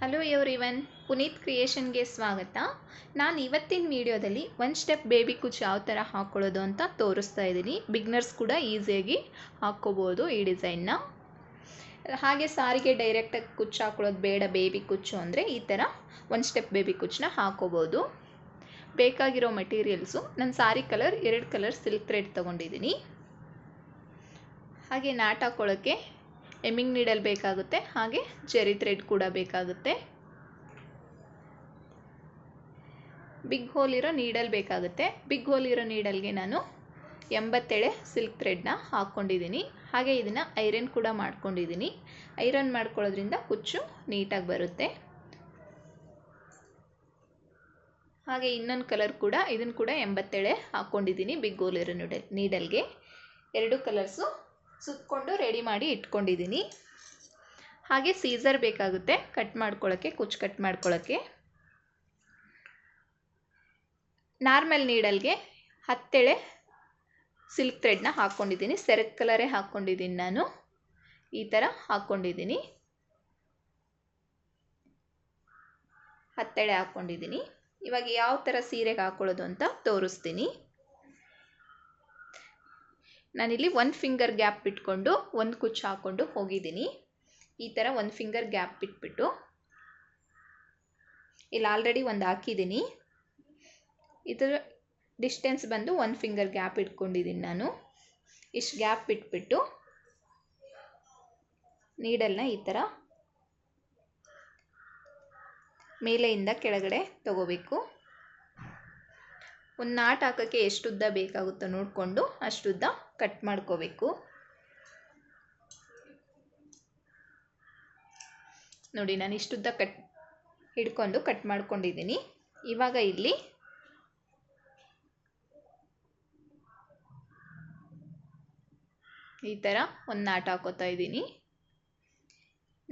Hello everyone, Puneeth ಕ್ರಿಯೇಷನ್ಗೆ ಸ್ವಾಗತ. ನಾನು ಇವತ್ತಿನ ವಿಡಿಯೋದಲ್ಲಿ ಒನ್ ಸ್ಟೆಪ್ ಬೇಬಿ ಕುಚ್ ಯಾವ ಥರ ಹಾಕ್ಕೊಳ್ಳೋದು ಅಂತ ತೋರಿಸ್ತಾ ಇದ್ದೀನಿ. ಬಿಗ್ನರ್ಸ್ ಕೂಡ ಈಸಿಯಾಗಿ ಹಾಕ್ಕೋಬೋದು ಈ ಡಿಸೈನ್ನ. ಹಾಗೆ ಸಾರಿಗೆ ಡೈರೆಕ್ಟಾಗಿ ಕುಚ್ಚು ಹಾಕ್ಕೊಳ್ಳೋದು ಬೇಡ, ಬೇಬಿ ಕುಚ್ಚು ಅಂದರೆ ಈ ಥರ ಒನ್ ಸ್ಟೆಪ್ ಬೇಬಿ ಕುಚ್ಚನ್ನ ಹಾಕ್ಕೋಬೋದು. ಬೇಕಾಗಿರೋ ಮೆಟೀರಿಯಲ್ಸು, ನನ್ನ ಸಾರಿ ಕಲರ್ 2 ಕಲರ್ ಸಿಲ್ಕ್ ಥ್ರೆಡ್ ತೊಗೊಂಡಿದ್ದೀನಿ. ಹಾಗೆ ನಾಟ್ ಹಾಕ್ಕೊಳ್ಳೋಕ್ಕೆ ಎಮ್ಮಿಂಗ್ ನೀಡಲ್ ಬೇಕಾಗುತ್ತೆ, ಹಾಗೆ ಜೆರಿ ಥ್ರೆಡ್ ಕೂಡ ಬೇಕಾಗುತ್ತೆ. ಬಿಗ್ ಹೋಲ್ ಇರೋ ನೀಡಲ್ ಬೇಕಾಗುತ್ತೆ. ಬಿಗ್ ಹೋಲ್ ಇರೋ ನೀಡಲ್ಗೆ ನಾನು 80 ಎಳೆ ಸಿಲ್ಕ್ ಥ್ರೆಡ್ನ ಹಾಕ್ಕೊಂಡಿದ್ದೀನಿ. ಹಾಗೆ ಇದನ್ನು ಐರನ್ ಕೂಡ ಮಾಡ್ಕೊಂಡಿದ್ದೀನಿ. ಐರನ್ ಮಾಡ್ಕೊಳ್ಳೋದ್ರಿಂದ ಕುಚ್ಚು ನೀಟಾಗಿ ಬರುತ್ತೆ. ಹಾಗೆ ಇನ್ನೊಂದು ಕಲರ್ ಕೂಡ, ಇದನ್ನು ಕೂಡ 80 ಎಳೆ ಹಾಕ್ಕೊಂಡಿದ್ದೀನಿ ಬಿಗ್ ಹೋಲ್ ಇರೋ ನೀಡಲ್ಗೆ. 2 ಕಲರ್ಸು ಸುತ್ತಕೊಂಡು ರೆಡಿ ಮಾಡಿ ಇಟ್ಕೊಂಡಿದ್ದೀನಿ. ಹಾಗೆ ಸೀಸರ್ ಬೇಕಾಗುತ್ತೆ ಕಟ್ ಮಾಡ್ಕೊಳ್ಳೋಕ್ಕೆ, ಕುಚ್ಚು ಕಟ್ ಮಾಡ್ಕೊಳ್ಳೋಕ್ಕೆ. ನಾರ್ಮಲ್ ನೀಡಲ್ಗೆ 10 ಎಳೆ ಸಿಲ್ಕ್ ಥ್ರೆಡ್ನ ಹಾಕ್ಕೊಂಡಿದ್ದೀನಿ. ಸೆರಗ್ ಕಲರೇ ಹಾಕ್ಕೊಂಡಿದ್ದೀನಿ ನಾನು. ಈ ಥರ ಹಾಕ್ಕೊಂಡಿದ್ದೀನಿ. 10 ಎಳೆ ಹಾಕ್ಕೊಂಡಿದ್ದೀನಿ. ಇವಾಗ ಯಾವ ಥರ ಸೀರೆಗೆ ಹಾಕ್ಕೊಳ್ಳೋದು ಅಂತ ತೋರಿಸ್ತೀನಿ. ನಾನಿಲ್ಲಿ 1 ಫಿಂಗರ್ ಗ್ಯಾಪ್ ಬಿಟ್ಕೊಂಡು ಒಂದು ಕುಚ್ಚು ಹಾಕ್ಕೊಂಡು ಹೋಗಿದ್ದೀನಿ. ಈ ಥರ 1 ಫಿಂಗರ್ ಗ್ಯಾಪ್ ಬಿಟ್ಬಿಟ್ಟು ಇಲ್ಲಿ ಆಲ್ರೆಡಿ ಒಂದು ಹಾಕಿದ್ದೀನಿ. ಇದರ ಡಿಸ್ಟೆನ್ಸ್ ಬಂದು 1 ಫಿಂಗರ್ ಗ್ಯಾಪ್ ಇಟ್ಕೊಂಡಿದ್ದೀನಿ ನಾನು. ಇಷ್ಟು ಗ್ಯಾಪ್ ಬಿಟ್ಬಿಟ್ಟು ನೀಡಲ್ನ ಈ ಥರ ಮೇಲೆಯಿಂದ ಕೆಳಗಡೆ ತಗೋಬೇಕು. ಒಂದು ನಾಟ್ ಹಾಕೋಕ್ಕೆ ಎಷ್ಟು ಉದ್ದ ಬೇಕಾಗುತ್ತೋ ನೋಡಿಕೊಂಡು ಅಷ್ಟುದ್ದ ಕಟ್ ಮಾಡ್ಕೋಬೇಕು. ನೋಡಿ, ನಾನು ಇಷ್ಟುದ್ದ ಹಿಡ್ಕೊಂಡು ಕಟ್ ಮಾಡ್ಕೊಂಡಿದ್ದೀನಿ. ಇವಾಗ ಇಲ್ಲಿ ಈ ಥರ ಒಂದು ನಾಟ್ ಹಾಕೋತಾ ಇದ್ದೀನಿ.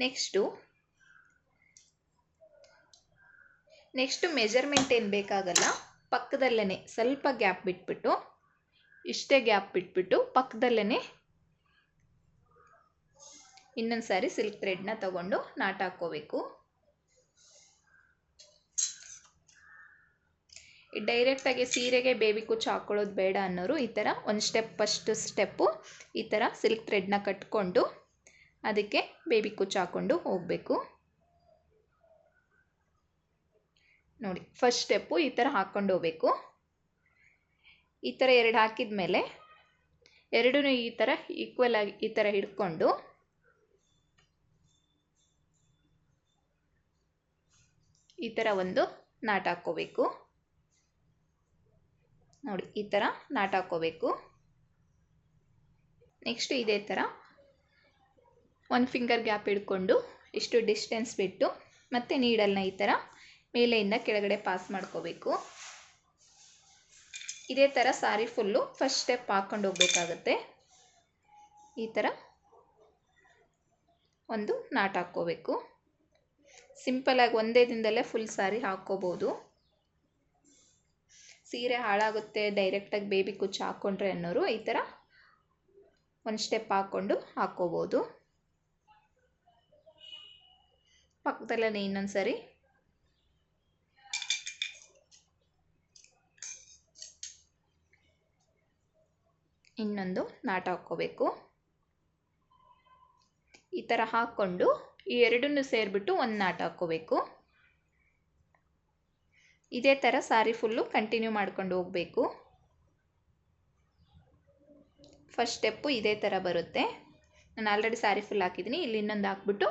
ನೆಕ್ಸ್ಟು ಮೆಜರ್ಮೆಂಟ್ ಏನು ಬೇಕಾಗಲ್ಲ. ಪಕ್ಕದಲ್ಲೇ ಸ್ವಲ್ಪ ಗ್ಯಾಪ್ ಬಿಟ್ಬಿಟ್ಟು, ಇಷ್ಟೇ ಗ್ಯಾಪ್ ಬಿಟ್ಬಿಟ್ಟು ಪಕ್ಕದಲ್ಲೇ ಇನ್ನೊಂದು ಸಾರಿ ಸಿಲ್ಕ್ ಥ್ರೆಡ್ನ ತಗೊಂಡು ನಾಟ್ ಹಾಕ್ಕೋಬೇಕು. ಡೈರೆಕ್ಟಾಗಿ ಸೀರೆಗೆ ಬೇಬಿ ಕುಚ್ಚು ಹಾಕ್ಕೊಳ್ಳೋದು ಬೇಡ ಅನ್ನೋರು ಈ ಥರ ಫಸ್ಟ್ ಸ್ಟೆಪ್ಪು ಈ ಥರ ಸಿಲ್ಕ್ ಥ್ರೆಡ್ನ ಕಟ್ಕೊಂಡು ಅದಕ್ಕೆ ಬೇಬಿ ಕುಚ್ಚು ಹಾಕ್ಕೊಂಡು ಹೋಗಬೇಕು. ನೋಡಿ, ಫಸ್ಟ್ ಸ್ಟೆಪ್ಪು ಈ ಥರ ಹಾಕ್ಕೊಂಡು ಹೋಗಬೇಕು. ಈ ಥರ 2 ಹಾಕಿದ ಮೇಲೆ ಎರಡೂ ಈ ಥರ ಈಕ್ವಲ್ ಆಗಿ ಈ ಥರ ಹಿಡ್ಕೊಂಡು ಈ ಥರ ಒಂದು ನಾಟ್ ಹಾಕ್ಕೋಬೇಕು. ನೋಡಿ, ಈ ಥರ ನಾಟ್ ಹಾಕ್ಕೋಬೇಕು. ನೆಕ್ಸ್ಟ್ ಇದೇ ಥರ 1 ಫಿಂಗರ್ ಗ್ಯಾಪ್ ಹಿಡ್ಕೊಂಡು ಇಷ್ಟು ಡಿಸ್ಟೆನ್ಸ್ ಬಿಟ್ಟು ಮತ್ತೆ ನೀಡಲ್ನ ಈ ಥರ ಮೇಲೆಯಿಂದ ಕೆಳಗಡೆ ಪಾಸ್ ಮಾಡ್ಕೋಬೇಕು. ಇದೇ ಥರ ಸಾರಿ ಫುಲ್ಲು ಫಸ್ಟ್ ಸ್ಟೆಪ್ ಹಾಕ್ಕೊಂಡು ಹೋಗಬೇಕಾಗುತ್ತೆ. ಈ ಥರ ಒಂದು ನಾಟ್ ಹಾಕ್ಕೋಬೇಕು. ಸಿಂಪಲಾಗಿ ಒಂದೇ ದಿನದಲ್ಲೇ ಫುಲ್ ಸಾರಿ ಹಾಕ್ಕೋಬೋದು. ಸೀರೆ ಹಾಳಾಗುತ್ತೆ ಡೈರೆಕ್ಟಾಗಿ ಬೇಬಿ ಕುಚ್ಚು ಹಾಕ್ಕೊಂಡ್ರೆ ಅನ್ನೋರು ಈ ಥರ ಒಂದು ಸ್ಟೆಪ್ ಹಾಕ್ಕೊಂಡು ಹಾಕ್ಕೋಬೋದು. ಪಕ್ಕದಲ್ಲೇ ಇನ್ನೊಂದು ಸರಿ ಇನ್ನೊಂದು ನಾಟ್ ಹಾಕ್ಕೋಬೇಕು. ಈ ಥರ ಹಾಕ್ಕೊಂಡು ಈ ಎರಡನ್ನೂ ಸೇರಿಬಿಟ್ಟು ಒಂದು ನಾಟ್ ಹಾಕ್ಕೋಬೇಕು. ಇದೇ ಥರ ಸಾರಿ ಫುಲ್ಲು ಕಂಟಿನ್ಯೂ ಮಾಡ್ಕೊಂಡು ಹೋಗಬೇಕು. ಫಸ್ಟ್ ಸ್ಟೆಪ್ಪು ಇದೇ ಥರ ಬರುತ್ತೆ. ನಾನು ಆಲ್ರೆಡಿ ಸಾರಿ ಫುಲ್ ಹಾಕಿದ್ದೀನಿ. ಇಲ್ಲಿ ಇನ್ನೊಂದು ಹಾಕ್ಬಿಟ್ಟು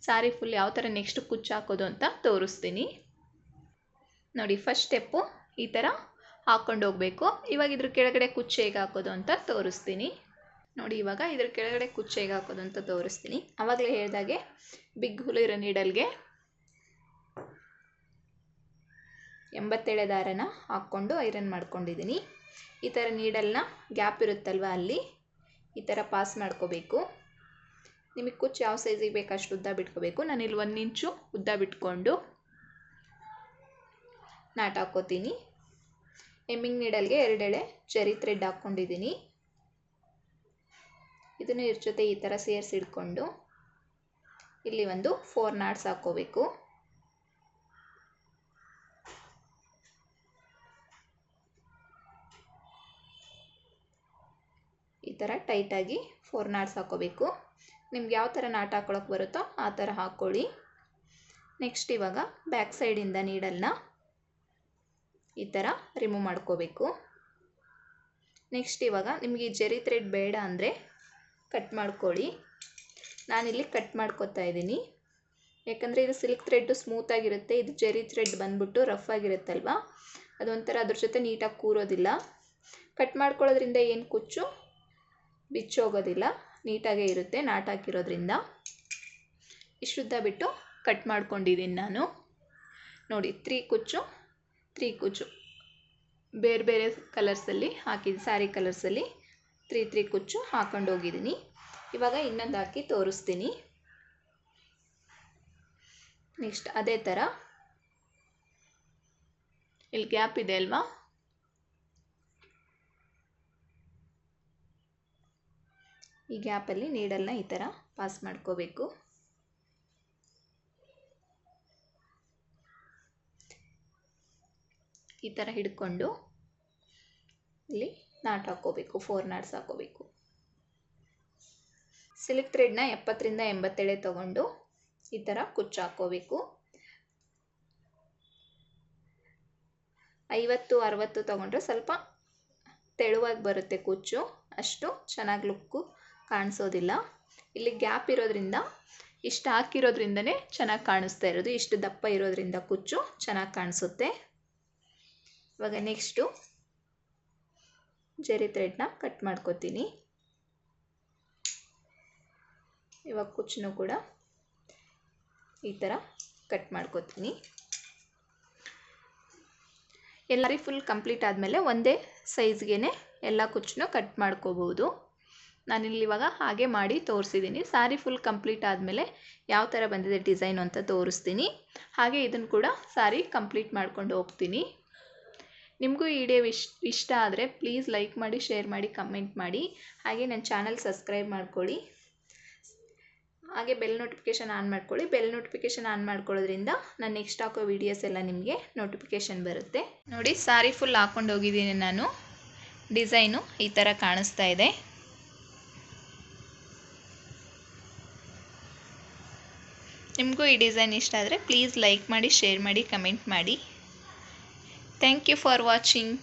ಸಾರಿ ಫುಲ್ ಯಾವ ಥರ ನೆಕ್ಸ್ಟ್ ಕುಚ್ಚು ಹಾಕೋದು ಅಂತ ತೋರಿಸ್ತೀನಿ. ನೋಡಿ, ಫಸ್ಟ್ ಸ್ಟೆಪ್ಪು ಈ ಥರ ಹಾಕ್ಕೊಂಡು ಹೋಗಬೇಕು. ಇವಾಗ ಇದ್ರ ಕೆಳಗಡೆ ಕುಚ್ಚು ಹೇಗೆ ಹಾಕೋದು ಅಂತ ತೋರಿಸ್ತೀನಿ. ನೋಡಿ, ಇವಾಗ ಇದ್ರ ಕೆಳಗಡೆ ಕುಚ್ಚು ಹೇಗೆ ಹಾಕೋದು ಅಂತ ತೋರಿಸ್ತೀನಿ. ಆವಾಗಲೇ ಹೇಳಿದಾಗೆ ಬಿಗ್ ಹೋಲ್ ಇರೋ ನೀಡಲ್ಗೆ 80 ಎಳೆ ದಾರನ ಹಾಕ್ಕೊಂಡು ಐರನ್ ಮಾಡ್ಕೊಂಡಿದ್ದೀನಿ. ಈ ಥರ ನೀಡಲ್ನ ಗ್ಯಾಪ್ ಇರುತ್ತಲ್ವ ಅಲ್ಲಿ ಈ ಥರ ಪಾಸ್ ಮಾಡ್ಕೋಬೇಕು. ನಿಮಗೆ ಕುಚ್ಚು ಯಾವ ಸೈಜಿಗೆ ಬೇಕು ಅಷ್ಟು ಉದ್ದ ಬಿಟ್ಕೋಬೇಕು. ನಾನಿಲ್ಲಿ 1 ಇಂಚು ಉದ್ದ ಬಿಟ್ಕೊಂಡು ನಾಟ್ ಹಾಕ್ಕೋತೀನಿ. ಎಮ್ಮಿಂಗ್ ನೀಡಲ್ಗೆ 2 ಎಳೆ ಜೆರಿ ಥ್ರೆಡ್ ಹಾಕ್ಕೊಂಡಿದ್ದೀನಿ. ಇದನ್ನು ಇದ್ರ ಜೊತೆ ಈ ಥರ ಸೇರಿಸಿಡ್ಕೊಂಡು ಇಲ್ಲಿ ಒಂದು 4 ನಾಟ್ಸ್ ಹಾಕ್ಕೋಬೇಕು. ಈ ಥರ ಟೈಟಾಗಿ 4 ನಾಟ್ಸ್ ಹಾಕ್ಕೋಬೇಕು. ನಿಮ್ಗೆ ಯಾವ ಥರ ನಾಟ್ ಹಾಕ್ಕೊಳಕ್ಕೆ ಬರುತ್ತೋ ಆ ಥರ ಹಾಕ್ಕೊಳ್ಳಿ. ನೆಕ್ಸ್ಟ್ ಇವಾಗ ಬ್ಯಾಕ್ ಸೈಡಿಂದ ನೀಡಲ್ನ ಈ ಥರ ರಿಮೂವ್ ಮಾಡ್ಕೋಬೇಕು. ನೆಕ್ಸ್ಟ್ ಇವಾಗ ನಿಮಗೆ ಈ ಜರಿ ಥ್ರೆಡ್ ಬೇಡ ಅಂದರೆ ಕಟ್ ಮಾಡ್ಕೊಳ್ಳಿ. ನಾನಿಲ್ಲಿ ಕಟ್ ಮಾಡ್ಕೊತಾ ಇದ್ದೀನಿ, ಯಾಕಂದರೆ ಇದು ಸಿಲ್ಕ್ ಥ್ರೆಡ್ಡು ಸ್ಮೂತಾಗಿರುತ್ತೆ, ಇದು ಜರಿ ಥ್ರೆಡ್ ಬಂದ್ಬಿಟ್ಟು ರಫ್ ಆಗಿರುತ್ತಲ್ವ, ಅದೊಂಥರ ಅದ್ರ ಜೊತೆ ನೀಟಾಗಿ ಕೂರೋದಿಲ್ಲ. ಕಟ್ ಮಾಡ್ಕೊಳ್ಳೋದ್ರಿಂದ ಏನು ಕುಚ್ಚು ಬಿಚ್ಚೋಗೋದಿಲ್ಲ, ನೀಟಾಗೇ ಇರುತ್ತೆ ನಾಟ್ ಹಾಕಿರೋದ್ರಿಂದ. ಇಷ್ಟುದ್ದ ಬಿಟ್ಟು ಕಟ್ ಮಾಡ್ಕೊಂಡಿದ್ದೀನಿ ನಾನು. ನೋಡಿ 3 ಕುಚ್ಚು ಬೇರೆ ಬೇರೆ ಕಲರ್ಸಲ್ಲಿ ಹಾಕಿದ್ದು, ಸ್ಯಾರಿ ಕಲರ್ಸಲ್ಲಿ 3 ಕುಚ್ಚು ಹಾಕೊಂಡು ಹೋಗಿದ್ದೀನಿ. ಇವಾಗ ಇನ್ನೊಂದು ಹಾಕಿ ತೋರಿಸ್ತೀನಿ. ನೆಕ್ಸ್ಟ್ ಅದೇ ಥರ ಇಲ್ಲಿ ಗ್ಯಾಪ್ ಇದೆ ಅಲ್ವಾ, ಈ ಗ್ಯಾಪಲ್ಲಿ ನೀಡಲ್ನ ಈ ಥರ ಪಾಸ್ ಮಾಡ್ಕೋಬೇಕು. ಈ ಥರ ಹಿಡ್ಕೊಂಡು ಇಲ್ಲಿ ನಾಟ್ ಹಾಕ್ಕೋಬೇಕು, 4 ನಾಟ್ಸ್ ಹಾಕ್ಕೋಬೇಕು. ಸಿಲ್ಕ್ ಥ್ರೆಡ್ನ 70ರಿಂದ 80 ಎಳೆ ತೊಗೊಂಡು ಈ ಥರ ಕುಚ್ಚು ಹಾಕ್ಕೋಬೇಕು. 50-60 ತೊಗೊಂಡ್ರೆ ಸ್ವಲ್ಪ ತೆಳುವಾಗಿ ಬರುತ್ತೆ ಕುಚ್ಚು, ಅಷ್ಟು ಚೆನ್ನಾಗಿ ಲುಕ್ಕು ಕಾಣಿಸೋದಿಲ್ಲ. ಇಲ್ಲಿ ಗ್ಯಾಪ್ ಇರೋದ್ರಿಂದ ಇಷ್ಟು ಹಾಕಿರೋದ್ರಿಂದನೇ ಚೆನ್ನಾಗಿ ಕಾಣಿಸ್ತಾ ಇರೋದು, ಇಷ್ಟು ದಪ್ಪ ಇರೋದ್ರಿಂದ ಕುಚ್ಚು ಚೆನ್ನಾಗಿ ಕಾಣಿಸುತ್ತೆ. ಇವಾಗ ನೆಕ್ಸ್ಟು ಜರಿ ಥ್ರೆಡ್ನ ಕಟ್ ಮಾಡ್ಕೋತೀನಿ. ಇವಾಗ ಕುಚ್ಚನ್ನು ಕೂಡ ಈ ಥರ ಕಟ್ ಮಾಡ್ಕೋತೀನಿ. ಎಲ್ಲರಿ ಫುಲ್ ಕಂಪ್ಲೀಟ್ ಆದಮೇಲೆ ಒಂದೇ ಸೈಜ್ಗೆ ಎಲ್ಲ ಕುಚ್ಚನ್ನು ಕಟ್ ಮಾಡ್ಕೋಬೋದು. ನಾನಿಲ್ಲಿ ಇವಾಗ ಹಾಗೆ ಮಾಡಿ ತೋರಿಸಿದ್ದೀನಿ. ಸ್ಯಾರಿ ಫುಲ್ ಕಂಪ್ಲೀಟ್ ಆದಮೇಲೆ ಯಾವ ಥರ ಬಂದಿದೆ ಡಿಸೈನು ಅಂತ ತೋರಿಸ್ತೀನಿ. ಹಾಗೆ ಇದನ್ನು ಕೂಡ ಸ್ಯಾರಿ ಕಂಪ್ಲೀಟ್ ಮಾಡ್ಕೊಂಡು ಹೋಗ್ತೀನಿ. ನಿಮಗೂ ಈ ವಿಡಿಯೋ ಇಷ್ಟ ಆದರೆ ಪ್ಲೀಸ್ ಲೈಕ್ ಮಾಡಿ, ಶೇರ್ ಮಾಡಿ, ಕಮೆಂಟ್ ಮಾಡಿ. ಹಾಗೆ ನನ್ನ ಚಾನಲ್ ಸಬ್ಸ್ಕ್ರೈಬ್ ಮಾಡ್ಕೊಳ್ಳಿ. ಹಾಗೆ ಬೆಲ್ ನೋಟಿಫಿಕೇಷನ್ ಆನ್ ಮಾಡ್ಕೊಳ್ಳಿ. ಬೆಲ್ ನೋಟಿಫಿಕೇಷನ್ ಆನ್ ಮಾಡ್ಕೊಳ್ಳೋದ್ರಿಂದ ನಾನು ನೆಕ್ಸ್ಟ್ ಹಾಕೋ ವೀಡಿಯೋಸ್ ಎಲ್ಲ ನಿಮಗೆ ನೋಟಿಫಿಕೇಷನ್ ಬರುತ್ತೆ. ನೋಡಿ ಸ್ಯಾರಿ ಫುಲ್ ಹಾಕ್ಕೊಂಡು ಹೋಗಿದ್ದೀನಿ ನಾನು. ಡಿಸೈನು ಈ ಥರ ಕಾಣಿಸ್ತಾ ಇದೆ. ನಿಮಗೂ ಈ ಡಿಸೈನ್ ಇಷ್ಟ ಆದರೆ ಪ್ಲೀಸ್ ಲೈಕ್ ಮಾಡಿ, ಶೇರ್ ಮಾಡಿ, ಕಮೆಂಟ್ ಮಾಡಿ. Thank you for watching.